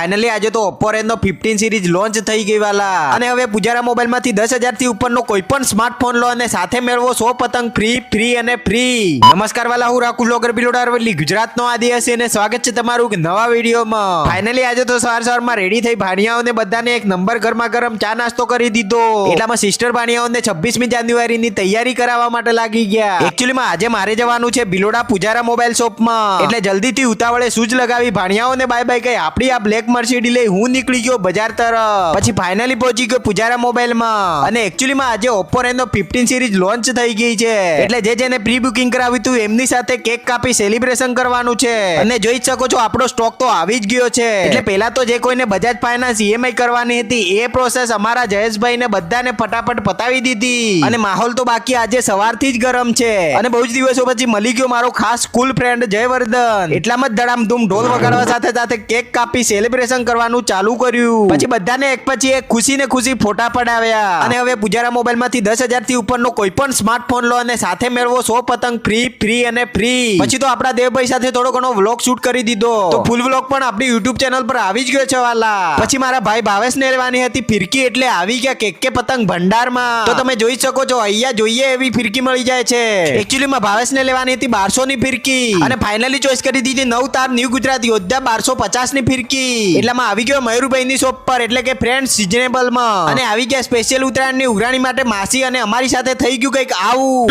Finally આજે તો Oppo Reno 15 series launch થઈ ગઈ વાલા, અને હવે પૂજારા મોબાઈલમાંથી 10,000 થી ઉપરનો કોઈ પણ સ્માર્ટફોન લો અને સાથે મેળવો 100 પતંગ ફ્રી અને ફ્રી. નમસ્કાર વાલા, હું રાખું બ્લોગર બિલોડા અરવલ્લી, ગુજરાતનો આદિવાસી, અને સ્વાગત છે તમારું નવા વિડીયોમાં. ફાઇનલી આજે તો સવારમાં રેડી થઈ ભાણિયાઓને બધાને એક નંબર ગરમા ગરમ ચા નાસ્તો કરી દીધો. એટલામાં સિસ્ટર ભાણિયાઓને 26મી જાન્યુઆરીની તૈયારી કરાવવા માટે લાગી ગયા. એકચ્યુઅલીમાં આજે મારે જવાનું છે બિલોડા પૂજારા મોબાઈલ શોપમાં, એટલે જલ્દીથી ઉતાવળે સૂજ લગાવી ભાણિયાઓને બાય બાય કહી આપણી આ બ્લેક મર્સિડી લઈ હું નીકળી ગયો બજાર તરફ. પછી ફાઇનલી પહોંચી ગયો પૂજારા મોબાઈલમાં, અને એકચ્યુઅલીમાં આજે Oppo Reno 15 સિરીઝ લોન્ચ થઈ ગઈ છે, એટલે જેને પ્રી બુકિંગ કરાવ્યું હતું એમની સાથે કેક કાપી સેલિબ્રેશન કરવાનું છે. અને જોઈ શકો છો આપણો સ્ટોક તો આવી જ ગયો છે. એટલે પહેલા તો જે કોઈને બજાજ ફાઇનાન્સ EMI કરવાની હતી એ પ્રોસેસ અમારા જયેશભાઈને બધાને ફટાફટ પતાવી દીધી, અને માહોલ તો બાકી આજે સવારથી જ ગરમ છે. અને બહુ જ દિવસો પછી મળી ગયો મારો ખાસ સ્કૂલ ફ્રેન્ડ જયવર્ધન. એટલામાં જ ધડામધૂમ ઢોલ વગાડવા સાથે સાથે કેક કાપી સેલિબ્રેશન કરવાનું ચાલુ કર્યું. પછી બધાને એક પછી એક ખુશી ને ખુશી ફોટા પડાવ્યા. અને હવે પૂજારા મોબાઈલમાંથી 10,000 થી ઉપરનો કોઈ પણ સ્માર્ટફોન લો અને સાથે મેળવો 100 પતંગ ફ્રી અને ફ્રી. પછી તો આપણા દેવભાઈ સાથે થોડો ઘણો વ્લોગ શૂટ કરી દીધો, તો ફૂલ વ્લોગ પણ આપણી YouTube ચેનલ પર આવી જ ગયો છે વાલા. પછી મારા ભાઈ ભાવેશને લેવાની હતી ફિરકી, એટલે આવી ગયા કેકે પતંગ ભંડારમાં. તો તમે જોઈ શકો છો અહીંયા જોઈએ એવી ફિરકી મળી જાય છે. એકચ્યુઅલીમાં ભાવેશને લેવાની હતી 1200 ની ફિરકી, અને ફાઇનલી ચોઈસ કરી દીધી નવ તાર ન્યૂ ગુજરાત યોદ્ધા 1250 ની ફિરકી. એટલામાં આવી ગયો મયુરભાઈ ની શોપ પર, એટલે કે ફ્રેન્ડ્સ સિઝનેબલ માં, અને આવી ગયા સ્પેશિયલ ઉત્તરાયણની ઉઘરાણી માટે માસી, અને અમારી સાથે થઈ ગયું કંઈક આવું.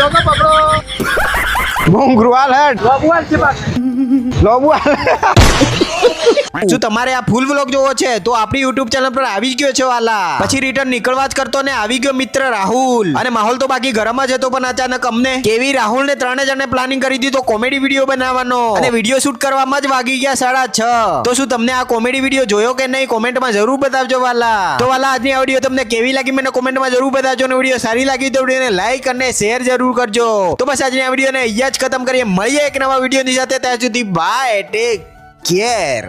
શું તમારે આ ફૂલ વ્લોગ જોવો છે તો આપણી YouTube ચેનલ પર આવી ગયો છે વાલા. પછી રિટર્ન નીકળવા જ કરતો ને આવી ગયો મિત્ર રાહુલ, અને માહોલ તો બાકી ગરમ જ હતો, પણ અચાનક અમને કેવી રાહુલ ને ત્રણે જણે પ્લાનિંગ કરી દીધો કોમેડી વિડીયો બનાવવાનો, અને વિડીયો શૂટ કરવામાં જ વાગી ગયા 6:30. તો શું તમને આ કોમેડી વિડીયો જોયો કે નહીં કોમેન્ટમાં જરૂર બતાવજો વાલા. તો વાલા આજની આ વિડીયો તમને કેવી લાગી મને કોમેન્ટમાં જરૂર બતાવજો, અને વિડીયો સારી લાગી તો વિડીયોને લાઈક અને શેર જરૂર કરજો. તો બસ આજની આ વિડીયોને અહીંયા જ ખતમ કરીએ, મળીએ એક નવા વિડીયોની સાથે. ત્યાં સુધી બાય, ટેક કેર.